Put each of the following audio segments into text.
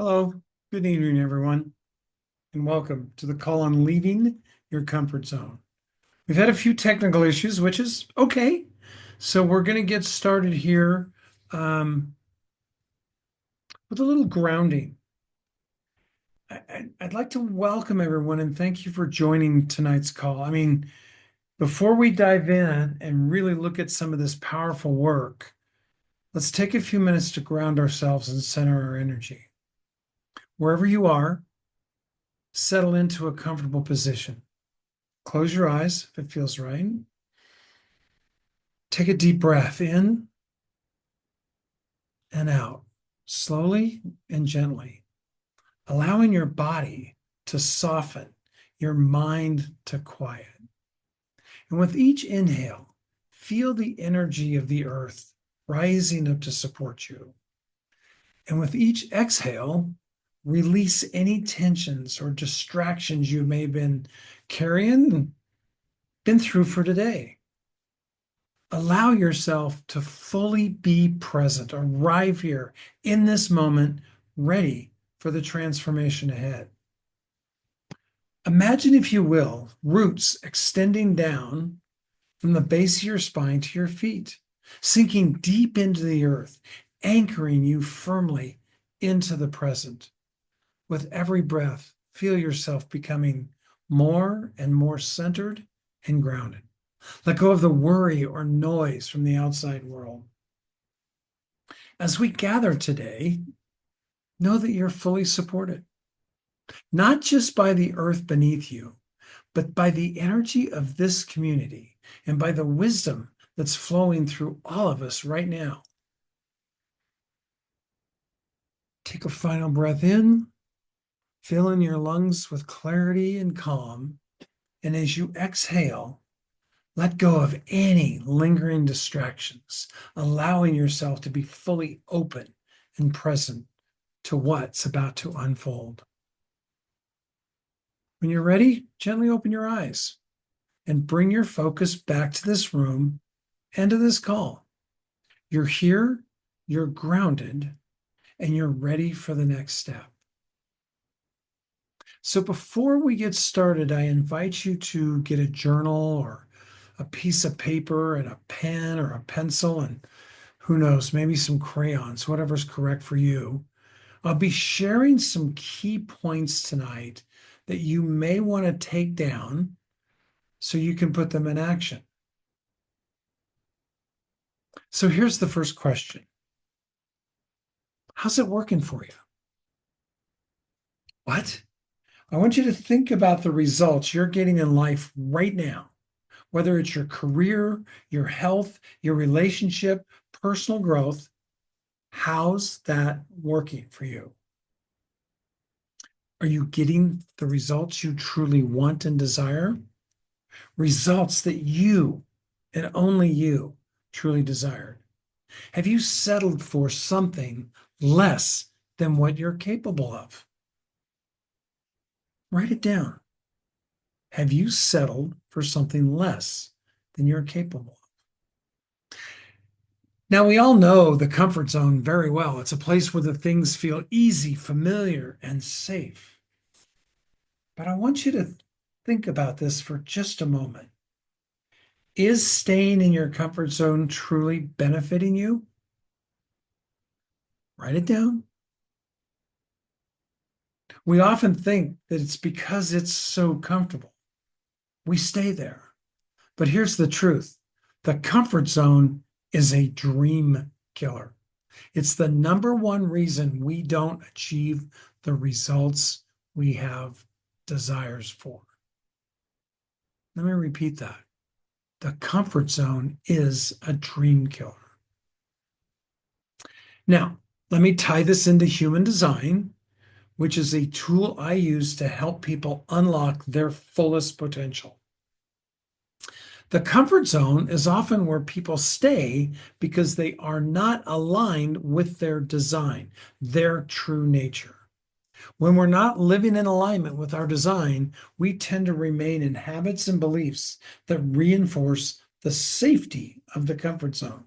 Hello, good evening, everyone, and welcome to the call on leaving your comfort zone. We've had a few technical issues, which is okay. So we're going to get started here um, with a little grounding. I'd like to welcome everyone and thank you for joining tonight's call. Before we dive in and really look at some of this powerful work, let's take a few minutes to ground ourselves and center our energy. Wherever you are, settle into a comfortable position. Close your eyes if it feels right. Take a deep breath in and out, slowly and gently, allowing your body to soften, your mind to quiet. And with each inhale, feel the energy of the earth rising up to support you. And with each exhale, release any tensions or distractions you may have been carrying and been through for today. Allow yourself to fully be present, arrive here in this moment, ready for the transformation ahead. Imagine, if you will, roots extending down from the base of your spine to your feet, sinking deep into the earth, anchoring you firmly into the present. With every breath, feel yourself becoming more and more centered and grounded. Let go of the worry or noise from the outside world. As we gather today, know that you're fully supported, not just by the earth beneath you, but by the energy of this community and by the wisdom that's flowing through all of us right now. Take a final breath in, fill in your lungs with clarity and calm. And as you exhale, let go of any lingering distractions, allowing yourself to be fully open and present to what's about to unfold. When you're ready, gently open your eyes and bring your focus back to this room and to this call. You're here, you're grounded, and you're ready for the next step. So before we get started, I invite you to get a journal or a piece of paper and a pen or a pencil, and who knows, maybe some crayons, whatever's correct for you. I'll be sharing some key points tonight that you may want to take down so you can put them in action. So here's the first question. How's it working for you? What? I want you to think about the results you're getting in life right now, whether it's your career, your health, your relationship, personal growth. How's that working for you? Are you getting the results you truly want and desire? Results that you and only you truly desired? Have you settled for something less than what you're capable of? Write it down. Have you settled for something less than you're capable of? Now, we all know the comfort zone very well. It's a place where the things feel easy, familiar, and safe. But I want you to think about this for just a moment. Is staying in your comfort zone truly benefiting you? Write it down. We often think that it's because it's so comfortable. We stay there. But here's the truth. The comfort zone is a dream killer. It's the number one reason we don't achieve the results we have desires for. Let me repeat that. The comfort zone is a dream killer. Now, let me tie this into human design, which is a tool I use to help people unlock their fullest potential. The comfort zone is often where people stay because they are not aligned with their design, their true nature. When we're not living in alignment with our design, we tend to remain in habits and beliefs that reinforce the safety of the comfort zone.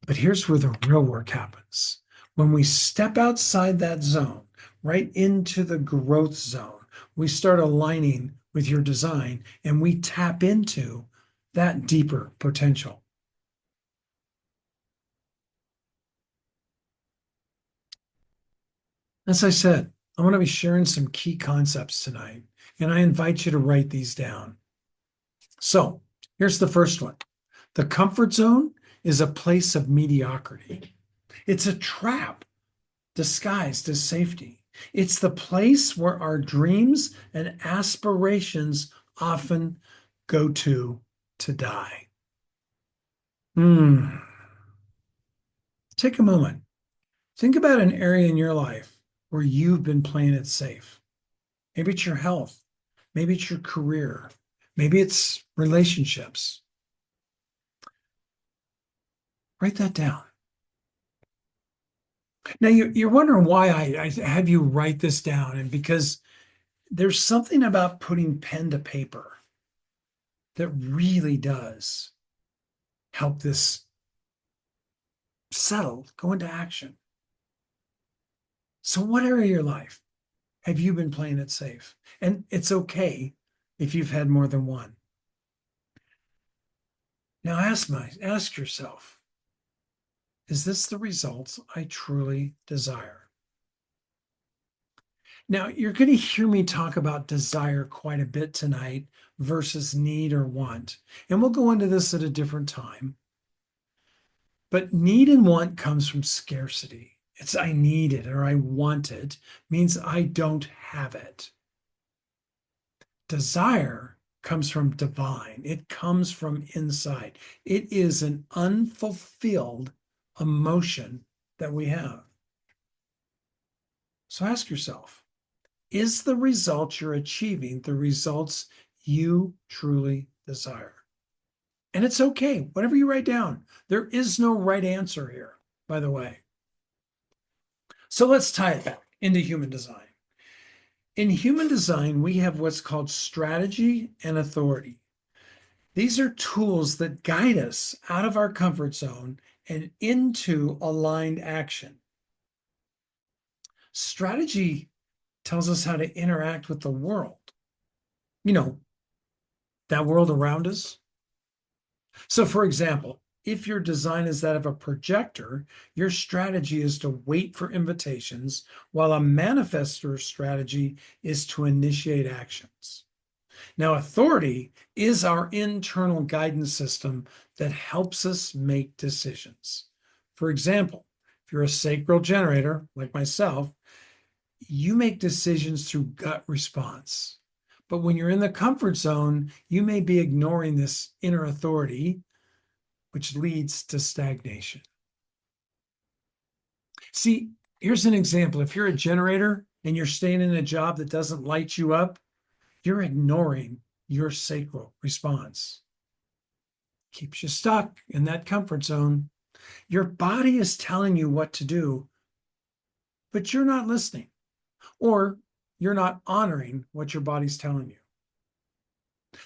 But here's where the real work happens. When we step outside that zone, right into the growth zone, we start aligning with your design and we tap into that deeper potential. As I said, I want to be sharing some key concepts tonight, and I invite you to write these down. So here's the first one. The comfort zone is a place of mediocrity. It's a trap disguised as safety. It's the place where our dreams and aspirations often go to die. Hmm. Take a moment. Think about an area in your life where you've been playing it safe. Maybe it's your health. Maybe it's your career. Maybe it's relationships. Write that down. Now, you're wondering why I have you write this down. And because there's something about putting pen to paper that really does help this settle, go into action. So, what area of your life have you been playing it safe? And it's okay if you've had more than one. Now, ask yourself, is this the results I truly desire? Now, you're going to hear me talk about desire quite a bit tonight versus need or want. And we'll go into this at a different time. But need and want comes from scarcity. It's I need it or I want it, means I don't have it. Desire comes from divine, it comes from inside. It is an unfulfilled emotion that we have. So ask yourself, is the result you're achieving the results you truly desire? And it's okay, whatever you write down. There is no right answer here, by the way. So let's tie it back into human design. In human design, we have what's called strategy and authority. These are tools that guide us out of our comfort zone and into aligned action. Strategy tells us how to interact with the world. You know, that world around us. So, for example, if your design is that of a projector, your strategy is to wait for invitations, while a manifestor's strategy is to initiate actions. Now, authority is our internal guidance system that helps us make decisions. For example, if you're a sacral generator like myself, you make decisions through gut response. But when you're in the comfort zone, you may be ignoring this inner authority, which leads to stagnation. See, here's an example. If you're a generator and you're staying in a job that doesn't light you up, you're ignoring your sacral response. Keeps you stuck in that comfort zone. Your body is telling you what to do, but you're not listening, or you're not honoring what your body's telling you.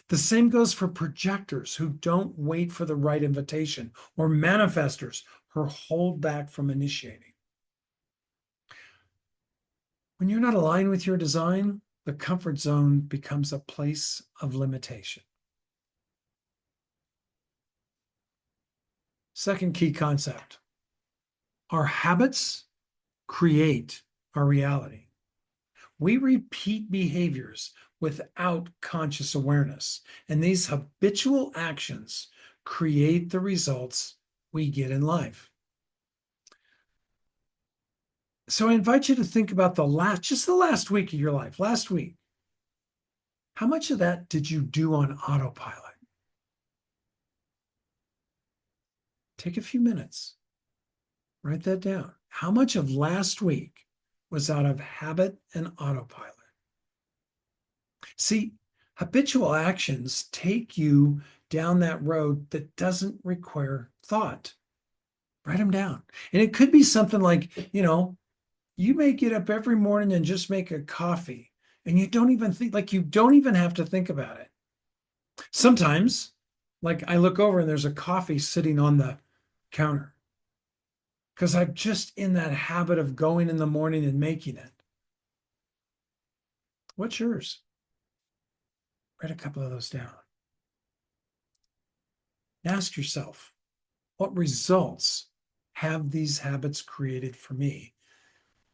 The same goes for projectors who don't wait for the right invitation, or manifestors who hold back from initiating. When you're not aligned with your design, the comfort zone becomes a place of limitation. Second key concept, our habits create our reality. We repeat behaviors without conscious awareness, and these habitual actions create the results we get in life. So I invite you to think about the last week of your life, last week. How much of that did you do on autopilot? Take a few minutes, write that down. How much of last week was out of habit and autopilot? See, habitual actions take you down that road that doesn't require thought. Write them down. And it could be something like, you may get up every morning and just make a coffee, and you don't even think, like, you don't even have to think about it. Sometimes, like, I look over and there's a coffee sitting on the counter. because I'm just in that habit of going in the morning and making it. What's yours? Write a couple of those down. Ask yourself, what results have these habits created for me?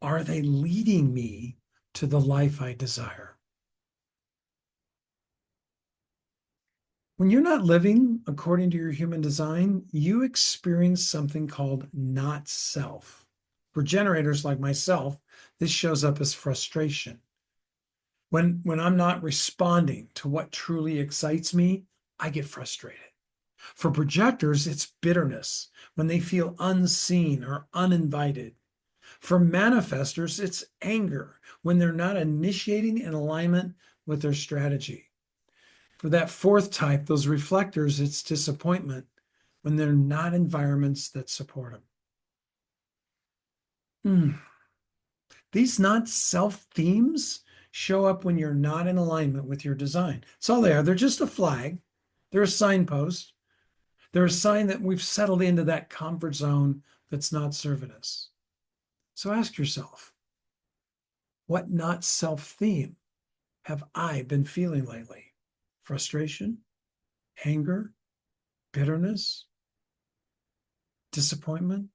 Are they leading me to the life I desire? When you're not living according to your human design, you experience something called not self. For generators like myself, this shows up as frustration. When I'm not responding to what truly excites me, I get frustrated. For projectors, it's bitterness when they feel unseen or uninvited. For manifestors, it's anger when they're not initiating in alignment with their strategy. For that fourth type, those reflectors, it's disappointment when they're not environments that support them. These not self themes show up when you're not in alignment with your design. That's all they are. They're just a flag, they're a signpost, they're a sign that we've settled into that comfort zone that's not serving us. So ask yourself, what not self theme have I been feeling lately? Frustration, anger, bitterness, disappointment?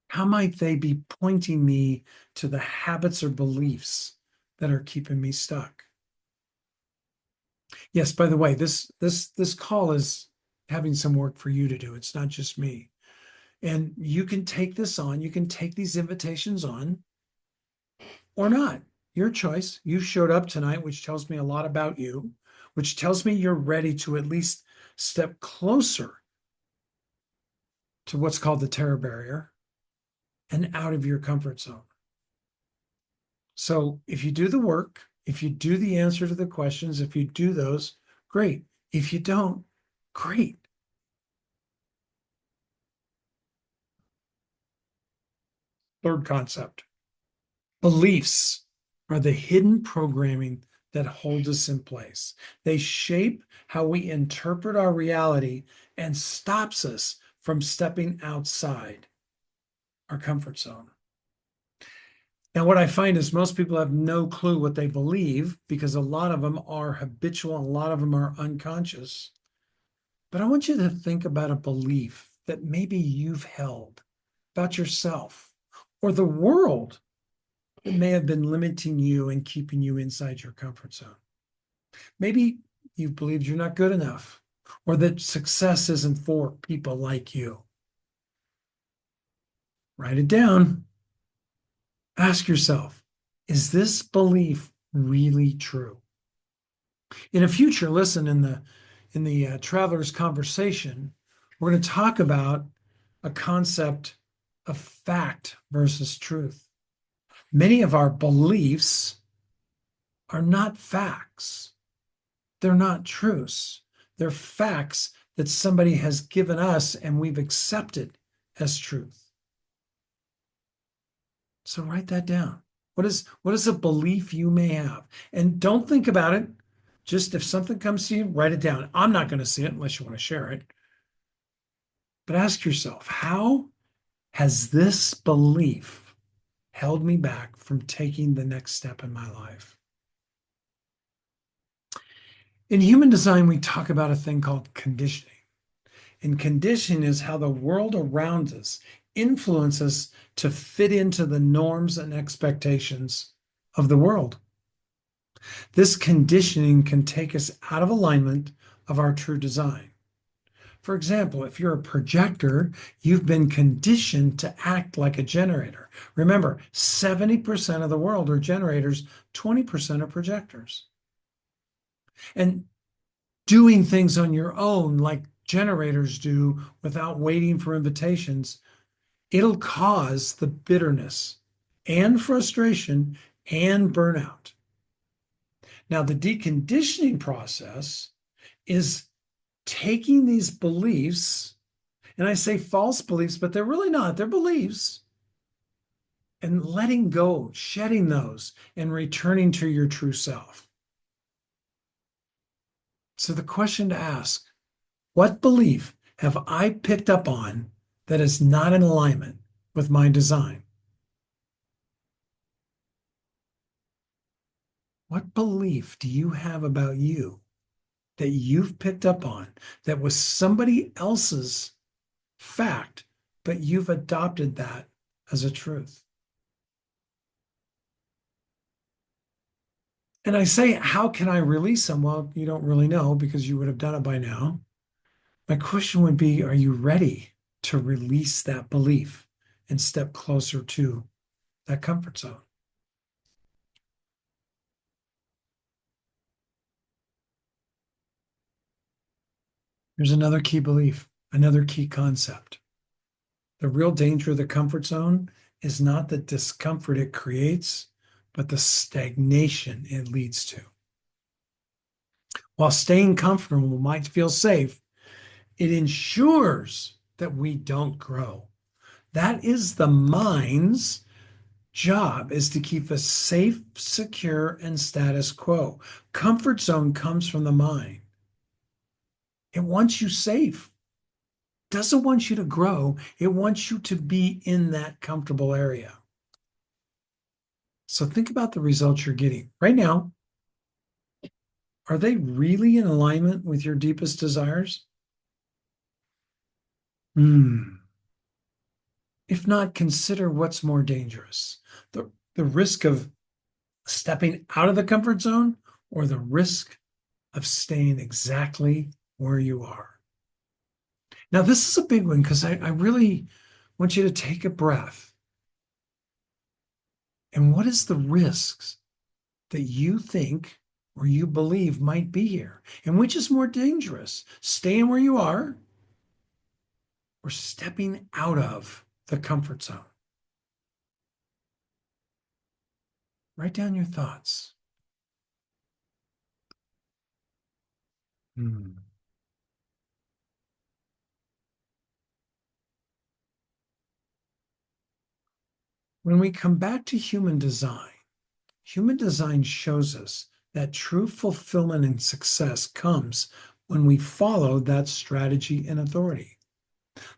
How might they be pointing me to the habits or beliefs that are keeping me stuck? Yes, by the way, this call is having some work for you to do. It's not just me. And you can take this on, you can take these invitations on or not. Your choice. You showed up tonight, which tells me a lot about you, which tells me you're ready to at least step closer to what's called the terror barrier and out of your comfort zone. So if you do the work, if you do the answer to the questions, if you do those, great. If you don't, great. Third concept. Beliefs are the hidden programming that hold us in place. They shape how we interpret our reality and stops us from stepping outside our comfort zone. Now, what I find is most people have no clue what they believe because a lot of them are habitual, a lot of them are unconscious. But I want you to think about a belief that maybe you've held about yourself or the world that may have been limiting you and keeping you inside your comfort zone. Maybe you've believed you're not good enough or that success isn't for people like you. Write it down. Ask yourself, is this belief really true? In a future listen in the traveler's conversation, we're going to talk about a concept of fact versus truth. Many of our beliefs are not facts. They're not truths. They're facts that somebody has given us and we've accepted as truth. So write that down. What is a belief you may have? And don't think about it. Just if something comes to you, write it down. I'm not going to see it unless you want to share it. But ask yourself, how has this belief held me back from taking the next step in my life? In human design, we talk about a thing called conditioning. And conditioning is how the world around us influences to fit into the norms and expectations of the world. This conditioning can take us out of alignment of our true design. For example, if you're a projector, you've been conditioned to act like a generator. Remember, 70% of the world are generators, 20% are projectors. And doing things on your own, like generators do, without waiting for invitations, it'll cause the bitterness and frustration and burnout. Now, the deconditioning process is taking these beliefs, and I say false beliefs, but they're really not, they're beliefs, and letting go, shedding those, and returning to your true self. So the question to ask, what belief have I picked up on that is not in alignment with my design? What belief do you have about you that you've picked up on that was somebody else's fact, but you've adopted that as a truth? And I say, how can I release them? Well, you don't really know because you would have done it by now. My question would be, are you ready to release that belief and step closer to that comfort zone? Here's another key belief, another key concept. The real danger of the comfort zone is not the discomfort it creates, but the stagnation it leads to. While staying comfortable might feel safe, it ensures that we don't grow. That is the mind's job, is to keep us safe, secure, and status quo. Comfort zone comes from the mind. It wants you safe. Doesn't want you to grow. It wants you to be in that comfortable area. So think about the results you're getting right now. Are they really in alignment with your deepest desires? If not, consider what's more dangerous. The risk of stepping out of the comfort zone or the risk of staying exactly where you are. Now, this is a big one because I really want you to take a breath. And what is the risks that you think or you believe might be here? And which is more dangerous, staying where you are or stepping out of the comfort zone? Write down your thoughts. Hmm. When we come back to human design shows us that true fulfillment and success comes when we follow that strategy and authority.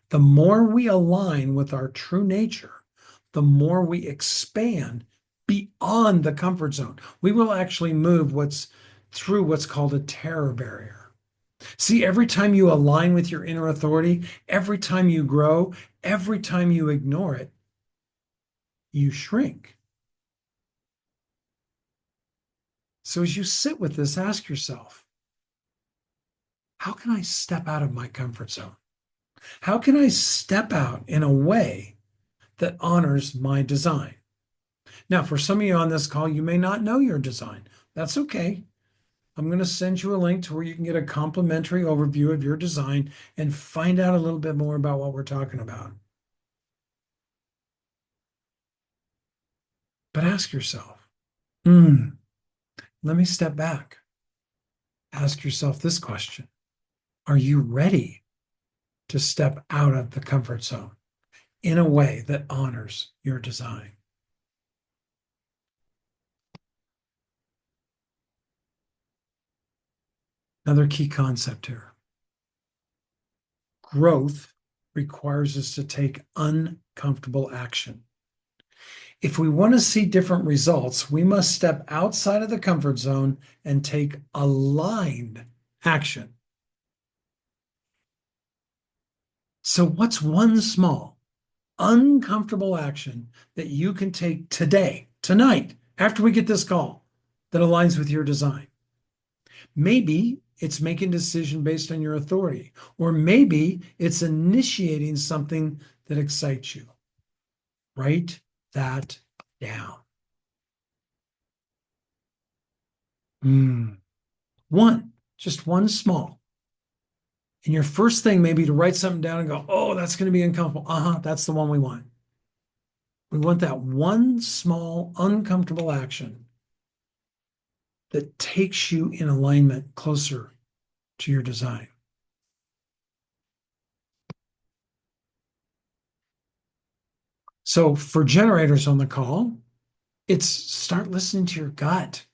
The more we align with our true nature, the more we expand beyond the comfort zone. We will actually move through what's called a terror barrier. See, every time you align with your inner authority, every time you grow, every time you ignore it, you shrink. So as you sit with this, ask yourself, how can I step out of my comfort zone? How can I step out in a way that honors my design? Now, for some of you on this call, you may not know your design. That's okay. I'm going to send you a link to where you can get a complimentary overview of your design and find out a little bit more about what we're talking about. But ask yourself, let me step back. Ask yourself this question. Are you ready to step out of the comfort zone in a way that honors your design? Another key concept here. Growth requires us to take uncomfortable action. If we want to see different results, we must step outside of the comfort zone and take aligned action. So, what's one small, uncomfortable action that you can take today, tonight, after we get this call, that aligns with your design? Maybe it's making a decision based on your authority, or maybe it's initiating something that excites you. Write that down. Just one small. And your first thing may be to write something down and go, oh, that's going to be uncomfortable. That's the one we want. We want that one small, uncomfortable action that takes you in alignment closer to your design. So for generators on the call, it's start listening to your gut.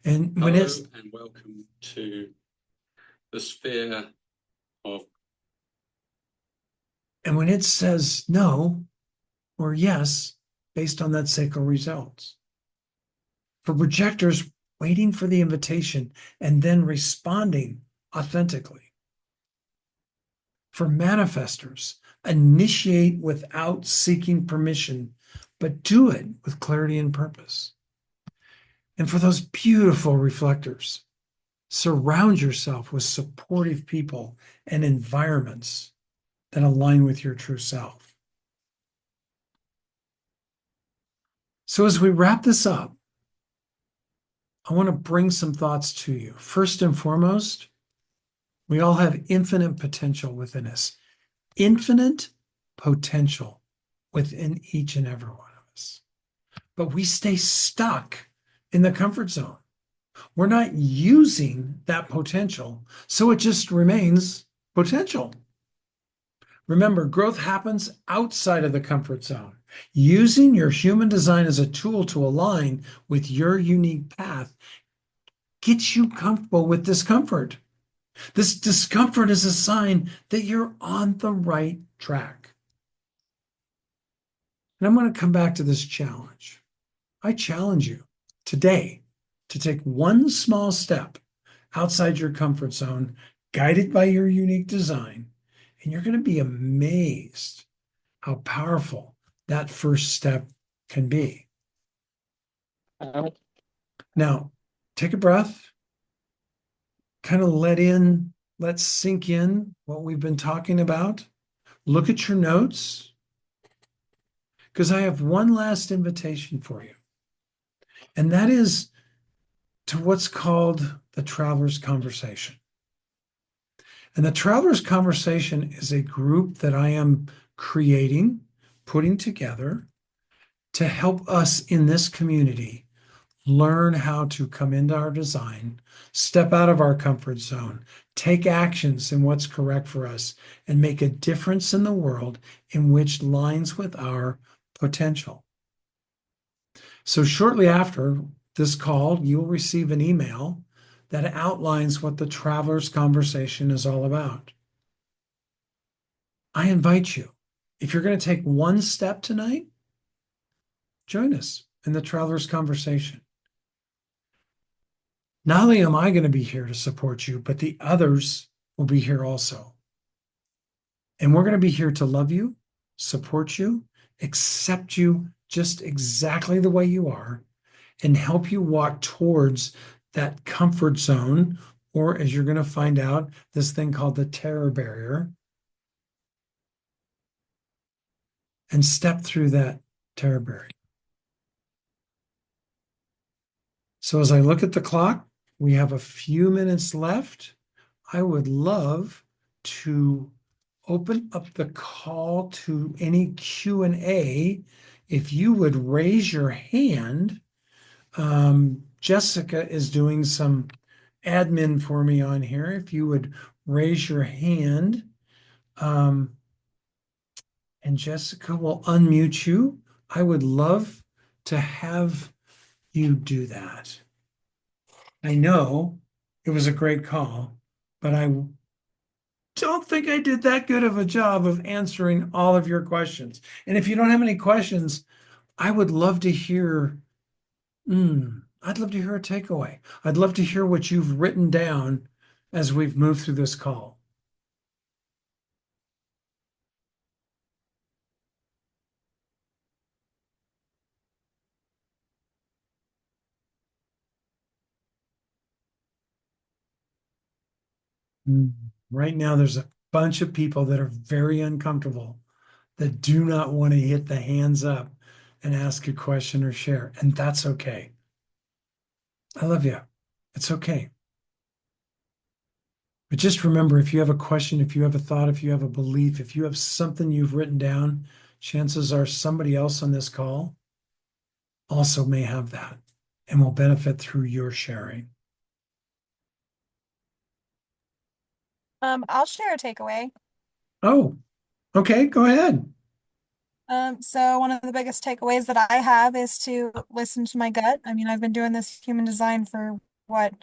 And when Hello, it's and welcome to the sphere of And when it says no or yes, based on that sacral results. For projectors, waiting for the invitation and then responding authentically. For manifestors, initiate without seeking permission, but do it with clarity and purpose. And for those beautiful reflectors, surround yourself with supportive people and environments that align with your true self. So, as we wrap this up, I want to bring some thoughts to you. First and foremost, we all have infinite potential within us, infinite potential within each and every one of us. But we stay stuck in the comfort zone. We're not using that potential, so it just remains potential. Remember, growth happens outside of the comfort zone. Using your human design as a tool to align with your unique path gets you comfortable with discomfort. This discomfort is a sign that you're on the right track. And I'm going to come back to this challenge. I challenge you today to take one small step outside your comfort zone, guided by your unique design, and you're going to be amazed how powerful that first step can be. Now, take a breath, kind of let's sink in what we've been talking about. Look at your notes, because I have one last invitation for you, and that is to what's called the Traveler's Conversation. And the Traveler's Conversation is a group that I am creating, putting together to help us in this community learn how to come into our design, step out of our comfort zone, take actions in what's correct for us, and make a difference in the world in which lines with our potential. So shortly after this call, you'll receive an email that outlines what the Traveler's Conversation is all about. I invite you, if you're going to take one step tonight, join us in the Traveler's Conversation. Not only am I going to be here to support you, but the others will be here also. And we're going to be here to love you, support you, accept you just exactly the way you are, and help you walk towards that comfort zone, or as you're going to find out, this thing called the terror barrier, and step through that terror barrier. So as I look at the clock, we have a few minutes left. I would love to open up the call to any Q&A. If you would raise your hand, Jessica is doing some admin for me on here. If you would raise your hand, and Jessica will unmute you. I would love to have you do that. I know it was a great call, but I don't think I did that good of a job of answering all of your questions. And if you don't have any questions, I would love to hear, I'd love to hear a takeaway. I'd love to hear what you've written down as we've moved through this call. Right now, there's a bunch of people that are very uncomfortable that do not want to hit the hands up and ask a question or share. And that's okay. I love you. It's okay. But just remember, if you have a question, if you have a thought, if you have a belief, if you have something you've written down, chances are somebody else on this call also may have that and will benefit through your sharing. I'll share a takeaway. Oh, okay, go ahead. So one of the biggest takeaways that I have is to listen to my gut. I mean, I've been doing this human design for what,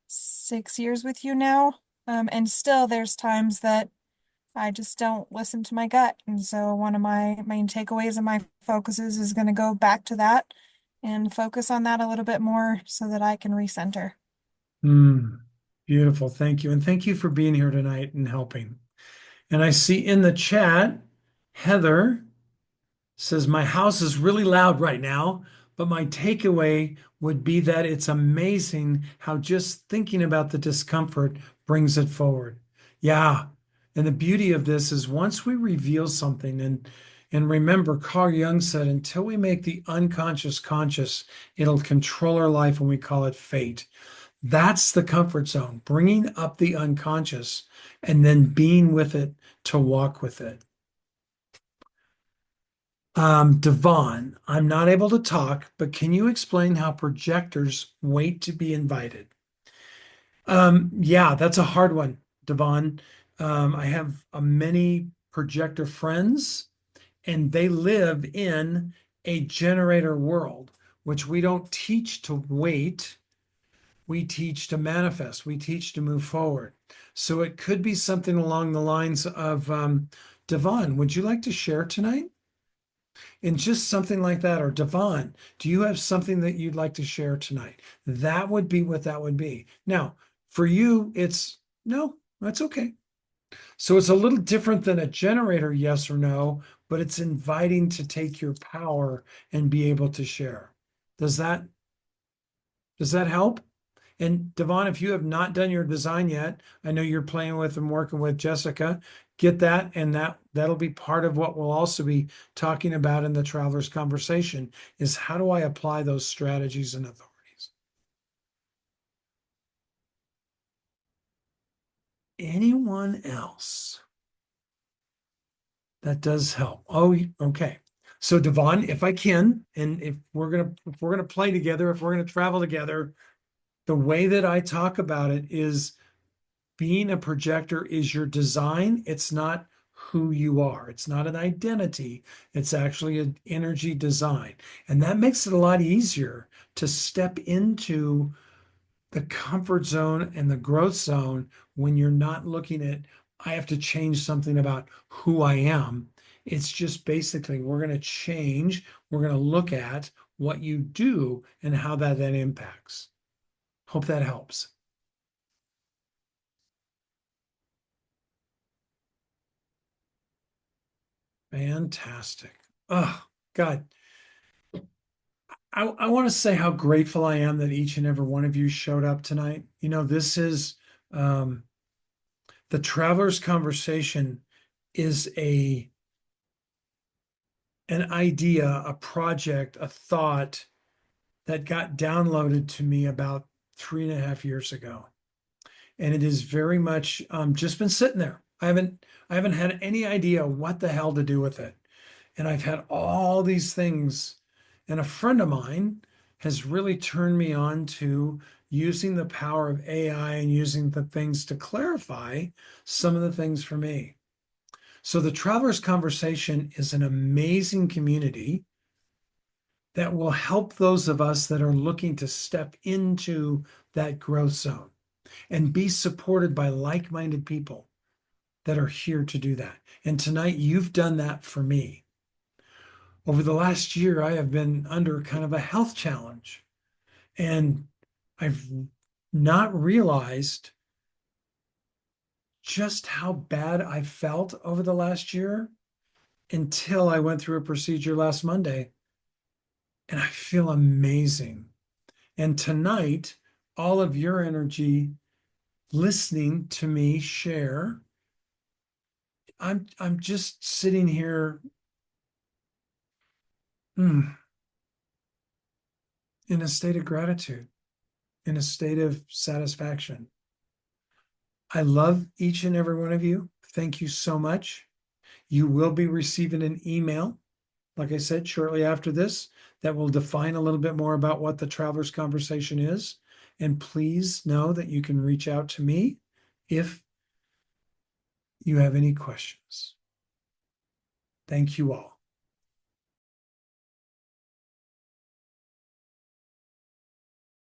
6 years with you now? And still there's times that I just don't listen to my gut. And so one of my main takeaways and my focuses is going to go back to that and focus on that a little bit more so that I can recenter. Mm, beautiful. Thank you. And thank you for being here tonight and helping. And I see in the chat, Heather says, my house is really loud right now, but my takeaway would be that it's amazing how just thinking about the discomfort brings it forward. Yeah. And the beauty of this is once we reveal something, and remember, Carl Jung said, until we make the unconscious conscious, it'll control our life, and we call it fate. That's the comfort zone, bringing up the unconscious and then being with it to walk with it. Devon, I'm not able to talk, but can you explain how projectors wait to be invited? Yeah, that's a hard one, Devon. I have many projector friends, and they live in a generator world, which we don't teach to wait. We teach to manifest. We teach to move forward. So it could be something along the lines of Devon, would you like to share tonight? And just something like that. Or Devon, do you have something that you'd like to share tonight? That would be what that would be. Now, for you, it's no, that's okay. So it's a little different than a generator, yes or no, but it's inviting to take your power and be able to share. Does that help? And Devon, if you have not done your design yet, I know you're playing with and working with Jessica. Get that, and that'll be part of what we'll also be talking about in the Traveler's Conversation is how do I apply those strategies and authorities? Anyone else? That does help. Oh, okay. So Devon, if I can, and if we're gonna play together, if we're gonna travel together, the way that I talk about it is being a projector is your design. It's not who you are. It's not an identity. It's actually an energy design. And that makes it a lot easier to step into the comfort zone and the growth zone when you're not looking at, I have to change something about who I am. It's just basically, we're going to change, we're going to look at what you do and how that then impacts. Hope that helps. Fantastic. Oh, God. I want to say how grateful I am that each and every one of you showed up tonight. You know, this is um, the Traveler's Conversation is an idea, a project, a thought that got downloaded to me about 3.5 years ago. And it is very much just been sitting there. I haven't had any idea what the hell to do with it. And I've had all these things. And a friend of mine has really turned me on to using the power of AI and using the things to clarify some of the things for me. So the Traveler's Conversation is an amazing community that will help those of us that are looking to step into that growth zone and be supported by like-minded people that are here to do that. And tonight, you've done that for me. Over the last year, I have been under kind of a health challenge, and I've not realized just how bad I felt over the last year until I went through a procedure last Monday, and I feel amazing. And tonight, all of your energy listening to me share, I'm just sitting here in a state of gratitude, in a state of satisfaction. I love each and every one of you. Thank you so much. You will be receiving an email, like I said, shortly after this, that will define a little bit more about what the Traveler's Conversation is. And please know that you can reach out to me if you have any questions. Thank you all.